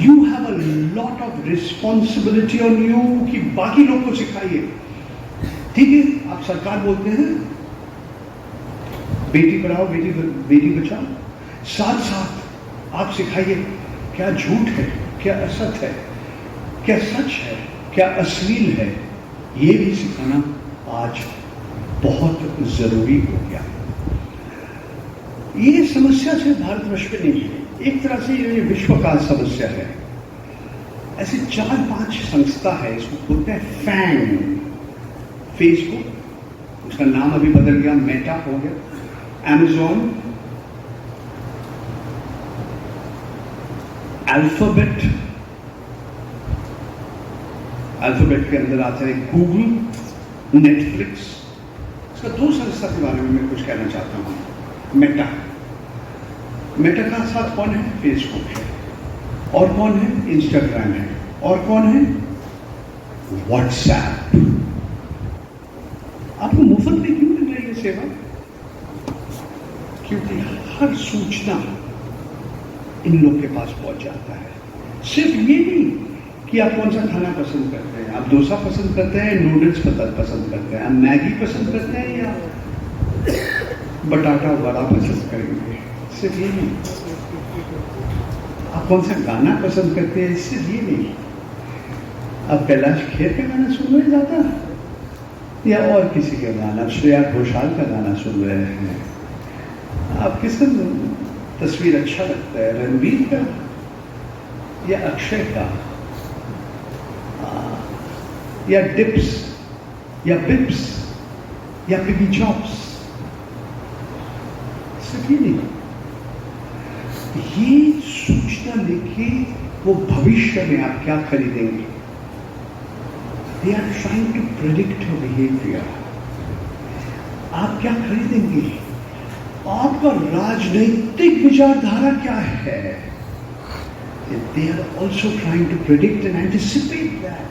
You have a lot of responsibility on you कि बाकी लोग को सिखाइए। ठीक है, आप सरकार बोलते हैं बेटी पढ़ाओ बेटी बचाओ, साथ साथ आप सिखाइए क्या झूठ है, क्या असत है, क्या सच है, क्या अश्लील है, ये भी सिखाना आज बहुत जरूरी हो गया। ये समस्या सिर्फ भारतवर्ष में नहीं है, एक तरह से ये विश्व का समस्या है। ऐसे 4-5 संस्था है, इसको बोलते हैं फैंग, फेसबुक, उसका नाम अभी बदल गया, मेटा हो गया, अमेज़न, अल्फाबेट के अंदर आता है गूगल, नेटफ्लिक्स। इसका 2 संस्था के बारे में मैं कुछ कहना चाहता हूं। मेटा का साथ कौन है? फेसबुक है, और कौन है? इंस्टाग्राम है, और कौन है? व्हाट्सएप। आपको मुफ्त में क्यों मिल रही है सेवा? क्योंकि हर सूचना इन लोग के पास पहुंच जाता है। सिर्फ ये नहीं, कि आप कौन सा खाना पसंद करते हैं। आप डोसा पसंद करते हैं, नूडल्स पसंद करते हैं, आप मैगी पसंद करते हैं या बटाटा वड़ा पसंद करेंगे। सिर्फ ये नहीं। आप कौन सा गाना पसंद करते हैं, सिर्फ ये नहीं। आप कैलाश खेर का गाना सुन रहे हैं ज़्यादा या और किसी का गाना, श्रेया घोषाल का गाना सुन रहे हैं। आप किसका तस्वीर अच्छा लगता है, रणबीर का या अक्षय का या डिप्स या बिप्स या पिगी चॉप्स। सिर्फ ये नहीं, ये सूचना लेके वो भविष्य में आप क्या खरीदेंगे। They are trying to predict your behavior. आप क्या खरीदेंगे, आपका राजनीतिक विचारधारा क्या है। They are also trying to predict and anticipate that.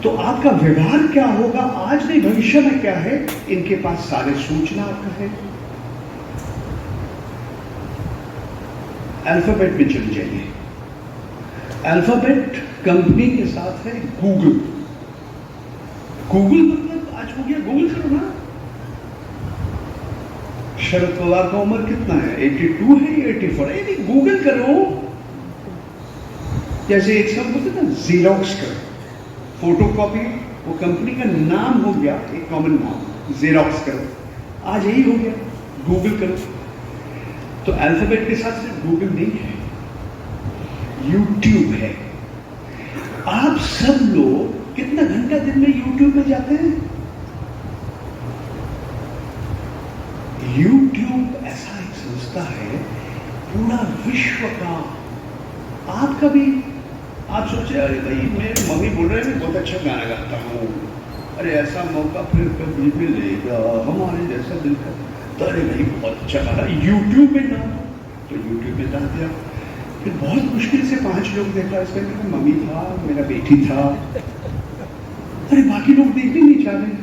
तो आपका व्यवहार क्या होगा, आज नहीं भविष्य में क्या है, इनके पास सारे सूचना आपका है। अल्फाबेट में चले जाइए। अल्फाबेट कंपनी के साथ है गूगल। गूगल मतलब आज हो गया गूगल करो ना। शरद पवार का उम्र कितना है, 82 है या 84 है, नहीं गूगल करो। जैसे एक सब बोलते ना जीरोक्स करो, फोटो कॉपी, वो कंपनी का नाम हो गया एक कॉमन नाम, जेरोक्स करो। आज यही हो गया, गूगल करो। तो अल्फाबेट के साथ सिर्फ गूगल नहीं है, यूट्यूब है। आप सब लोग कितना घंटा दिन में यूट्यूब में जाते हैं। यूट्यूब ऐसा एक संस्था है, पूरा विश्व का। आपका भी आप सोचे अरे भाई मेरी मम्मी बोल रहे हैं बहुत अच्छा गाना गाता हूँ, अरे ऐसा मौका फिर कभी मिलेगा हमारे जैसा दिल का, तो अरे भाई बहुत अच्छा गाना यूट्यूब में डाल, तो यूट्यूब में डाल दिया। फिर बहुत मुश्किल से 5 लोग देखा, इसमें मेरा मम्मी था, मेरा बेटी था, अरे बाकी लोग देखने नहीं चाह रहे।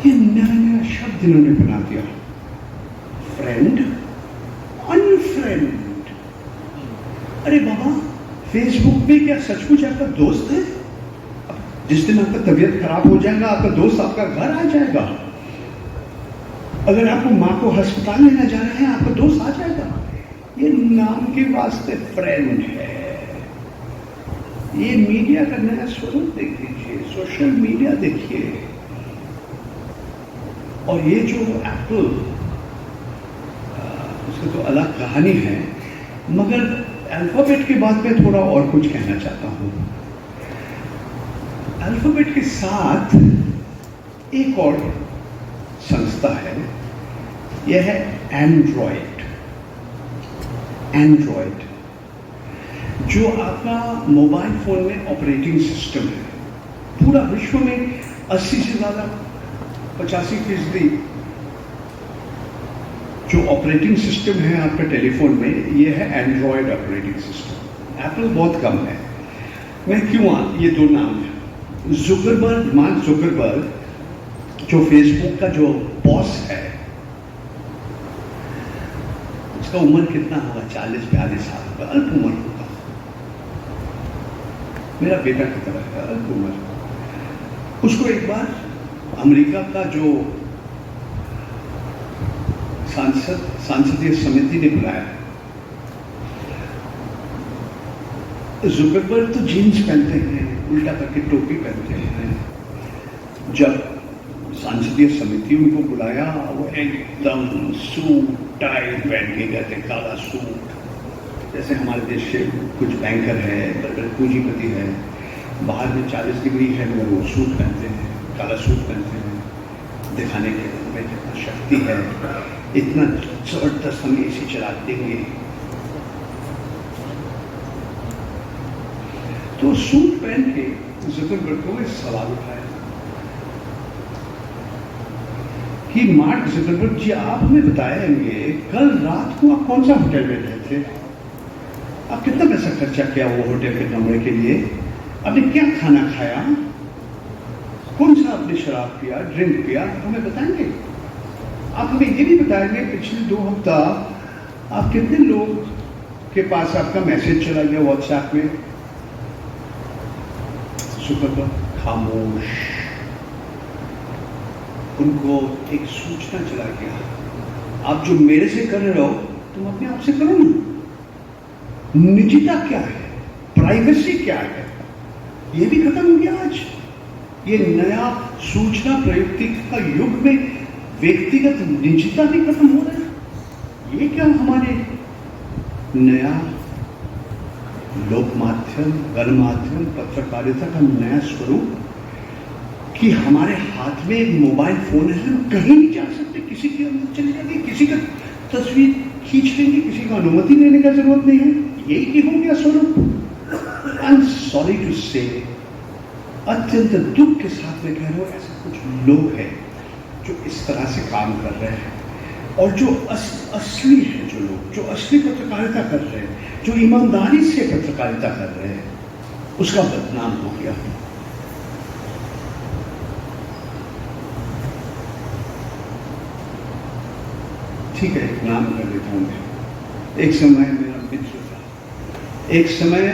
ये नया नया शब्द इन्होंने बना दिया, फ्रेंड अनफ्रेंड। अरे बाबा फेसबुक पे क्या सचमुच आपका दोस्त है? जिस दिन आपका तबीयत खराब हो जाएगा आपका दोस्त आपका घर आ जाएगा। अगर आपको माँ को अस्पताल लेना जा रहे हैं आपका दोस्त आ जाएगा। ये नाम के वास्ते फ्रेंड है। ये मीडिया का नया स्वरूप देख लीजिए, सोशल मीडिया देखिए। और ये जो एप्पल, उसकी तो अलग कहानी है, मगर अल्फाबेट के बाद में थोड़ा और कुछ कहना चाहता हूं। अल्फाबेट के साथ एक और संस्था है, यह है एंड्रॉयड। एंड्रॉयड जो आपका मोबाइल फोन में ऑपरेटिंग सिस्टम है। पूरा विश्व में 80 से ज़्यादा 85% जो ऑपरेटिंग सिस्टम है आपका टेलीफोन में, ये है एंड्रॉयड ऑपरेटिंग सिस्टम। एप्पल बहुत कम है। मैं क्यों ये दो नाम है। जुकरबर्ग, मार्क जुकरबर्ग जो फेसबुक का जो बॉस है, उसका उम्र कितना होगा, 40-42 साल का, अल्प उम्र होगा। मेरा बेटा की तरह है, अल्प उम्र। उसको एक बार अमेरिका का जो सांसदीय समिति ने बुलाया। जुकरबर्ग तो जीन्स पहनते हैं, उल्टा करके टोपी पहनते हैं। जब सांसदीय समिति उनको बुलाया, वो एकदम सूट टाई पहन के गए थे, काला सूट। जैसे हमारे देश से कुछ बैंकर है, पूंजीपति है, बाहर में 40 डिग्री है मगर वो सूट पहनते हैं, काला सूट पहनते हैं, दिखाने के में कितना शक्ति है, इतना जबरदस्त हम एसी चला देंगे। तो सूट पहन के जुकरबर्ग को एक सवाल उठाया कि मार्क जुकरबर्ग जी, आप हमें बताएंगे कल रात को आप कौन सा होटल में रहे थे, आप कितना पैसा खर्चा किया वो होटल के कमरे के लिए, आपने क्या खाना खाया, कौन सा आपने शराब पिया, ड्रिंक पिया, हमें बताएंगे। आप हमें ये भी बताएंगे पिछले 2 हफ्ता आप कितने लोग के पास आपका मैसेज चला गया व्हाट्सएप में, शुक्र करो, खामोश। उनको एक सूचना चला गया, आप जो मेरे से कर रहे हो तुम अपने आप से करो ना। निजता क्या है, प्राइवेसी क्या है, ये भी खत्म हो गया आज। ये नया सूचना प्रयुक्ति का युग में व्यक्तिगत निजता भी खत्म हो रहा है। ये क्या हमारे नया लोक माध्यम, गणमाध्यम, पत्रकारिता का नया स्वरूप कि हमारे हाथ में एक मोबाइल फोन है, हम कहीं नहीं जा सकते, किसी के अंदर चले जाएंगे, किसी का तस्वीर खींच लेंगे, किसी को अनुमति लेने का जरूरत नहीं है। यही की हो गया स्वरूप। आई एम सॉरी टू से, अत्यंत दुख के साथ मैं कह रहा हूं, ऐसे कुछ लोग हैं जो इस तरह से काम कर रहे हैं, और जो असली है, जो लोग जो असली पत्रकारिता कर रहे हैं, जो ईमानदारी से पत्रकारिता कर रहे हैं, उसका बदनाम हो गया। ठीक है, एक नाम कर देता हूं मैं। एक समय मेरा मित्र था, एक समय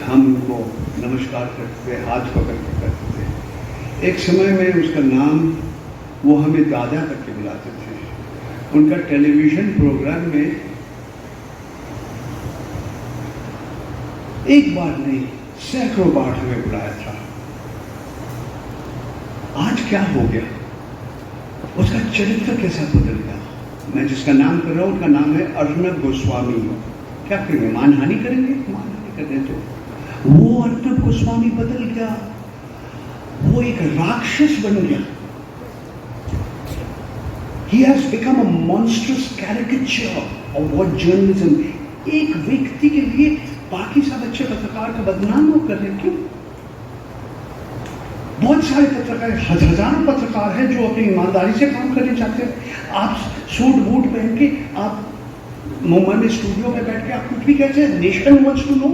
हम उनको नमस्कार करते थे, हाथ पकड़ के करते थे। एक समय में उसका नाम, वो हमें दादा करके बुलाते थे। उनका टेलीविजन प्रोग्राम में एक बार नहीं, सैकड़ों बार हमें बुलाया था। आज क्या हो गया, उसका चरित्र कैसा बदल गया। मैं जिसका नाम कर रहा हूं, उनका नाम है अर्नब गोस्वामी। क्या करेंगे, मानहानि करेंगे, मानहानि कर रहे तो वो अर्नब गोस्वामी बदल गया, वो एक राक्षस बन गया। He has become a monstrous caricature of what journalism। एक व्यक्ति के लिए बाकी सब अच्छे पत्रकार को बदनाम हो कर रहे, क्यों? बहुत सारे पत्रकार, हजारों पत्रकार हैं जो अपनी ईमानदारी से काम करने चाहते हैं। आप सूट बूट पहन के, आप मुंबई में स्टूडियो में बैठ के आप कुछ भी कहते हैं, नेशन वांट्स टू नो।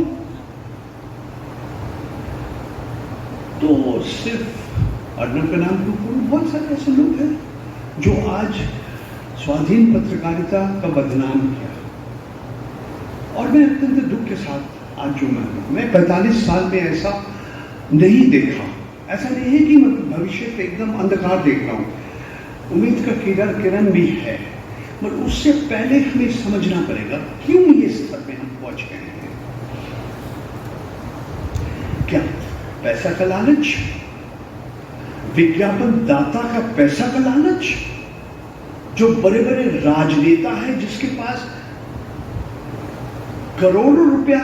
तो सिर्फ अर्नब का नाम क्यों, बहुत सारे ऐसे लोग हैं जो आज स्वाधीन पत्रकारिता का बदनाम किया। और मैं अत्यंत दुख के साथ आज जो मैं 45 साल में ऐसा नहीं देखा। ऐसा नहीं है कि मैं भविष्य पे एकदम अंधकार देख रहा हूं, उम्मीद का किरण भी है, पर उससे पहले हमें समझना पड़ेगा क्यों ये स्तर में हम पहुंच गए हैं। क्या पैसा का लालच, विज्ञापन दाता का पैसा का लालच, जो बड़े बड़े राजनेता है जिसके पास करोड़ों रुपया,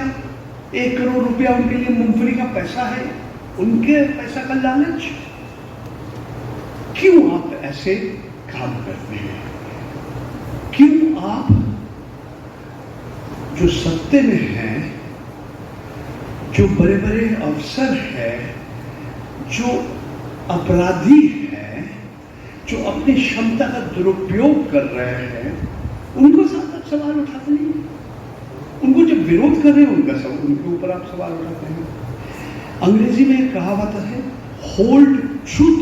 1 करोड़ रुपया उनके लिए मूंगफली का पैसा है, उनके पैसा का लालच। क्यों आप ऐसे काम करते हैं? क्यों आप जो सत्ते में हैं, जो बड़े बड़े अफसर हैं, जो अपराधी हैं, जो अपनी क्षमता का दुरुपयोग कर रहे हैं, उनको साथ आप सवाल उठाते नहीं। उनको जब विरोध कर रहे हैं उनके ऊपर आप सवाल उठाते हैं। अंग्रेजी में एक कहावत है, होल्ड ट्रूथ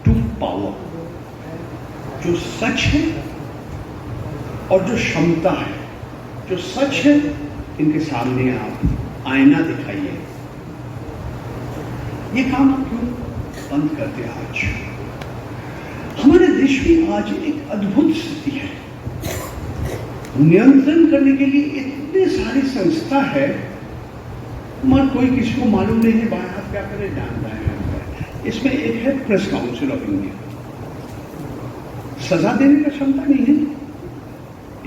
टू पावर। जो सच है और जो क्षमता है, जो सच है, इनके सामने आप आईना दिखाइए। ये काम आप क्यों बंद करते हैं? आज हमारे देश में आज एक अद्भुत स्थिति है। नियंत्रण करने के लिए इतने सारी संस्था है, मगर कोई किसी को मालूम नहीं है बाएं हाथ क्या करे, डान दाएं हाथ क्या करे। इसमें एक है प्रेस काउंसिल ऑफ इंडिया, सजा देने का क्षमता नहीं है।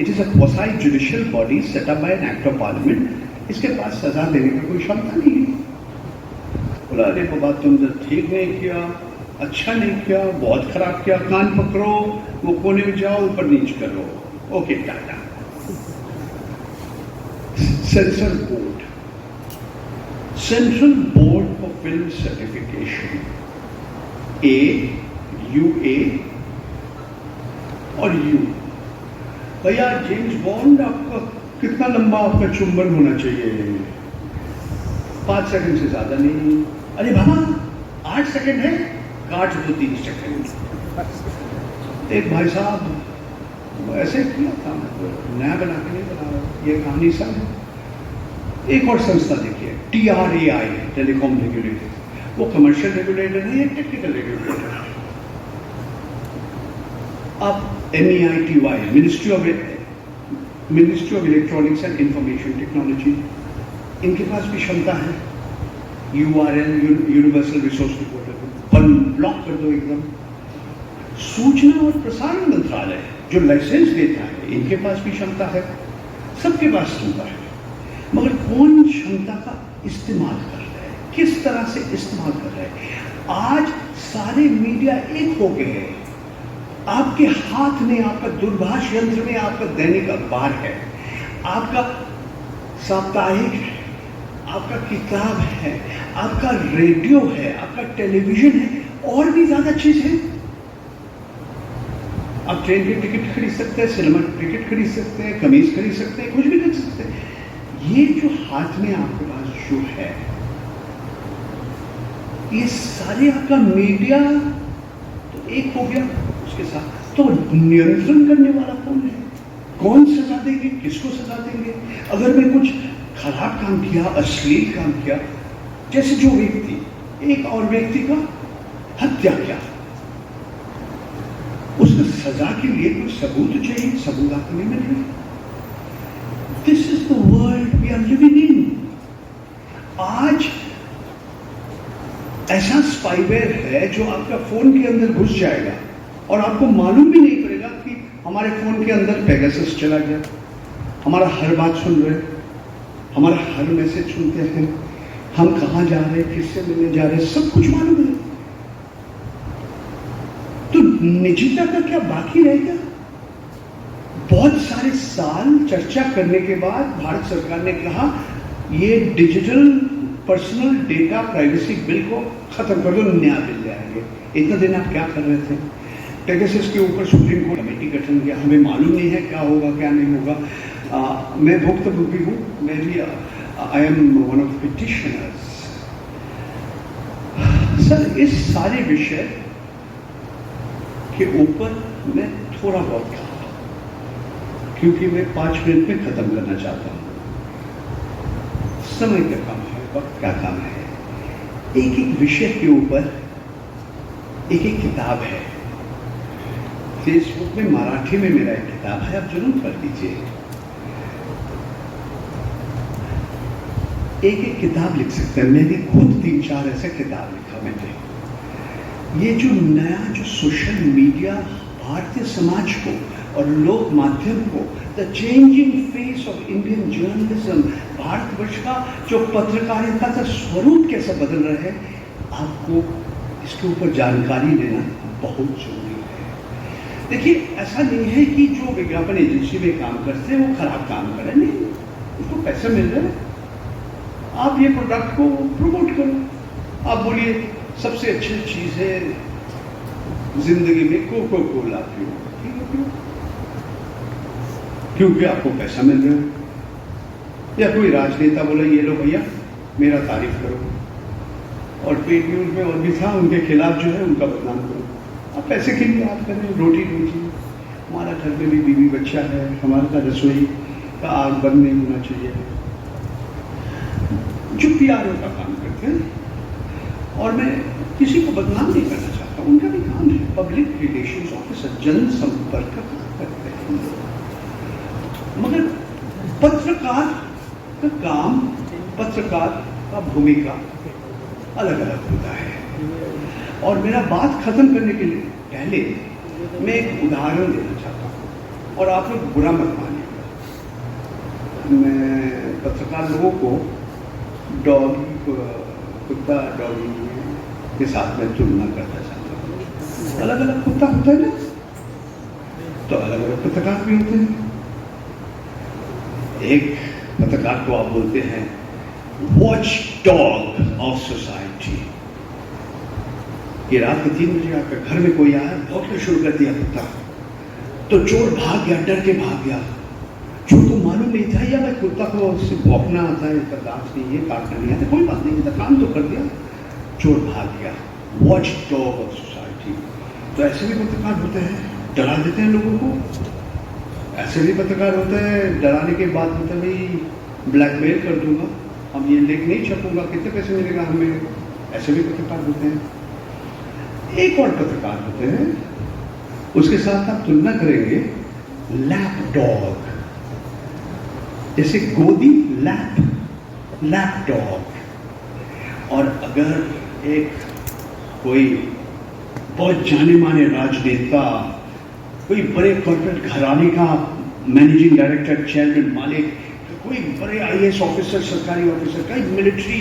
It is a quasi judicial body set up by an act of parliament. इसके पास सजा देने की कोई क्षमता नहीं है। बोला अरे बाबा तुमने ठीक नहीं किया, अच्छा नहीं किया, बहुत खराब किया, कान पकड़ो, वो कोने में जाओ, ऊपर नीचे करो, okay Tata. Sensor board, central board for film certification, UA और U। भैया जेम्स बॉन्ड आपका कितना लंबा आपका चुंबन होना चाहिए? 5 सेकंड से ज्यादा नहीं। अरे बाबा 8 सेकंड है, काट दो 3 सेकंड। एक भाई साहब ऐसे किया था, नया बना के नहीं बना रहा। ये कहानी सब है। एक और संस्था देखिए, TRAI, टेलीकॉम रेगुलेटर, वो कमर्शियल रेगुलेटर नहीं है, टेक्निकल रेगुलेटर है। अब MEITY, ministry of electronics and information technology, इनके पास भी क्षमता है। URL, universal resource reporter, block कर दो एकदम। सूचना और प्रसारण मंत्रालय जो लाइसेंस देता है, इनके पास भी क्षमता है, सबके पास क्षमता है, मगर कौन क्षमता का इस्तेमाल कर रहा है, किस तरह से इस्तेमाल कर रहा है। आज सारे मीडिया एक हो गए हैं, आपके हाथ में, आपका दूरभाष यंत्र में आपका दैनिक अखबार है, आपका साप्ताहिक है, आपका किताब है, आपका रेडियो है, आपका टेलीविजन है, और भी ज्यादा चीज है। आप ट्रेन की टिकट खरीद सकते हैं, सिनेमा टिकट खरीद सकते हैं, कमीज खरीद सकते हैं, कुछ भी खरीद सकते हैं। ये जो हाथ में आपके पास जो है, ये सारे आपका मीडिया तो एक हो गया, उसके साथ तो नियंत्रण करने वाला कौन है, कौन सजा देंगे, किसको सजा देंगे। अगर मैं कुछ खराब काम किया, अश्लील काम किया, जैसे जो व्यक्ति एक और व्यक्ति का हत्या किया, उसको सजा के लिए कोई सबूत चाहिए, सबूत आपको नहीं मिल रहे। This is the world we are living in. आज ऐसा स्पाईवेयर है जो आपका फोन के अंदर घुस जाएगा और आपको मालूम भी नहीं पड़ेगा कि हमारे फोन के अंदर पेगासस चला गया, हमारा हर बात सुन रहे, हमारा हर मैसेज सुनते हैं, हम कहां जा रहे हैं, किससे मिलने जा रहे हैं, सब कुछ मालूम है। तो निजता का क्या बाकी रह गया। बहुत सारे साल चर्चा करने के बाद भारत सरकार ने कहा ये digital personal data privacy bill को खत्म कर दो, नया बिल ले आएंगे। इतना दिन आप क्या कर रहे थे। पेगासस के ऊपर सुप्रीम कोर्ट कमेटी गठन किया, हमें मालूम नहीं है क्या होगा क्या नहीं होगा। मैं भुक्तभोगी हूँ, मैं भी I am one of petitioners. Sir, इस सारे विषय के ऊपर मैं थोड़ा बहुत कहा, क्योंकि मैं 5 मिनट में खत्म करना चाहता हूँ। समय का काम है, वक्त का काम है। एक एक विषय के ऊपर एक एक किताब है। फेसबुक में मराठी में मेरा एक किताब है, आप जरूर पढ़ लीजिए। एक एक किताब लिख सकते हैं। मैंने खुद 3-4 ऐसे किताब लिखा मैंने। ये जो नया जो सोशल मीडिया भारतीय समाज को और लोक माध्यम को, the changing face of Indian journalism, Bharatvarsh का जो पत्रकारिता का स्वरूप कैसा बदल रहा है, आपको इसके ऊपर जानकारी लेना बहुत जरूरी है। देखिए, ऐसा नहीं है कि जो विज्ञापन एजेंसी में काम करते हैं वो खराब काम कर रहे हैं, नहीं, उसको पैसे मिल रहे हैं। आप ये प्रोडक्ट को प्रमोट करो, आप बोलिए सबसे अच्छी चीज है जिंदगी में कोको कोला पियो, ठीक है, पियो, क्योंकि आपको पैसा मिल रहा है। या कोई राजनेता बोले ये लो भैया मेरा तारीफ करो, और पेड न्यूज में और भी था, उनके खिलाफ जो है उनका बदनाम करो। आप पैसे के लिए आप करें, रोटी रोजी। हमारा घर में भी बीवी बच्चा है, हमारे का रसोई का आग बंद नहीं होना चाहिए। जो PRO का काम करते हैं, और मैं किसी को बदनाम नहीं करना चाहता, उनका भी काम है, पब्लिक रिलेशंस ऑफिसर, जनसंपर्क का काम करते हैं। मगर पत्रकार का काम, पत्रकार का भूमिका अलग अलग होता है। और मेरा बात खत्म करने के लिए पहले मैं एक उदाहरण देना चाहता हूँ, और आप लोग बुरा मत मानिएगा। मैं पत्रकार लोगों को डॉगी, कुत्ता डॉगी के साथ में तुलना करना चाहता हूँ। अलग अलग कुत्ता होता है ना, तो अलग अलग पत्रकार भी होते हैं। एक पत्रकार को आप बोलते हैं वॉच डॉग ऑफ सोसाइटी। कि रात के 3 बजे आपके घर में कोई आया, भौंकना शुरू कर दिया कुत्ता, तो चोर भाग गया, डर के भाग गया। चोर को मालूम नहीं था या भाई कुत्ता को उससे भौंकना आता है, इसका दांत नहीं है, काटना नहीं आता, कोई बात नहीं, तो काम तो कर दिया, चोर भाग गया। Watch dog of society. तो ऐसे भी पत्रकार होते हैं, डरा देते हैं लोगों को। ऐसे भी पत्रकार होते हैं डराने के बाद मतलब भाई ब्लैकमेल कर दूंगा, हम ये लेख नहीं छपूंगा, कितने पैसे मिलेगा हमें, ऐसे भी पत्रकार होते हैं। एक और पत्रकार होते हैं, उसके साथ आप तुलना करेंगे लैप डॉग, जैसे गोदी लैप डॉग। और अगर एक कोई बहुत जाने माने राजनेता, कोई बड़े कॉर्पोरेट घराने का मैनेजिंग डायरेक्टर, चेयरमैन, मालिक, कोई बड़े आईएएस ऑफिसर, सरकारी ऑफिसर, कोई मिलिट्री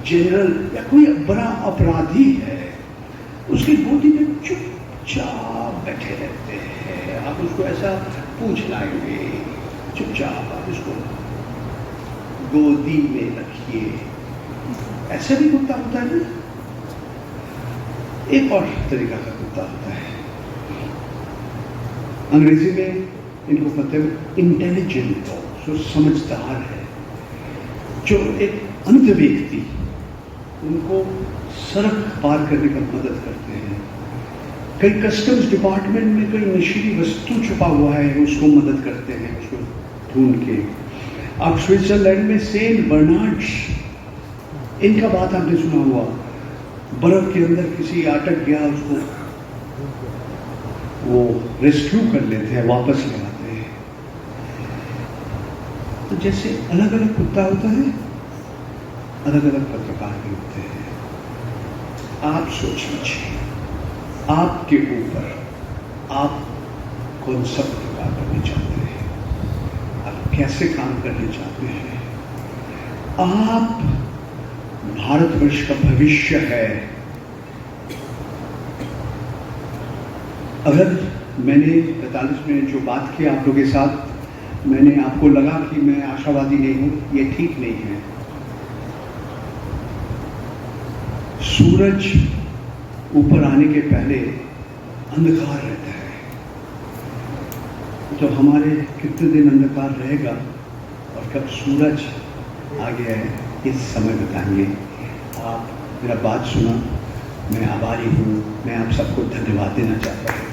जनरल या कोई बड़ा अपराधी है, उसकी गोदी में चुपचाप बैठे रहते हैं। आप उसको ऐसा पूछ लाएंगे, चुपचाप आप उसको गोदी में रखिए। ऐसा भी कुत्ता होता है ना। एक और तरीका का कुत्ता होता है, अंग्रेजी में इनको कहते हैं इंटेलिजेंट डॉग, जो समझदार है, जो एक अंध व्यक्ति उनको सड़क पार करने का मदद करते हैं। कई कस्टम्स डिपार्टमेंट में कोई नशीली वस्तु छुपा हुआ है, उसको मदद करते हैं, उसको ढूंढ के। आप स्विट्जरलैंड में सेंट बर्नार्ड्स, इनका बात आपने सुना हुआ, बर्फ के अंदर किसी अटक गया, उसको वो रेस्क्यू कर लेते हैं, वापस ले आते हैं। तो जैसे अलग अलग कुत्ता होता है, अलग अलग पत्रकार भी होते हैं। आप सोच लीजिए, आपके ऊपर आप कौन सा पत्रकार करना चाहते हैं, आप कैसे काम करना चाहते हैं। आप भारतवर्ष का भविष्य है। अगर मैंने 45 मिनट जो बात की आप लोगों के साथ, मैंने आपको लगा कि मैं आशावादी नहीं हूं, ये ठीक नहीं है। सूरज ऊपर आने के पहले अंधकार रहता है, तो हमारे कितने दिन अंधकार रहेगा और कब सूरज आ गया है, इस समय बताएंगे। आप मेरा बात सुना, मैं आभारी हूँ, मैं आप सबको धन्यवाद देना चाहता हूँ।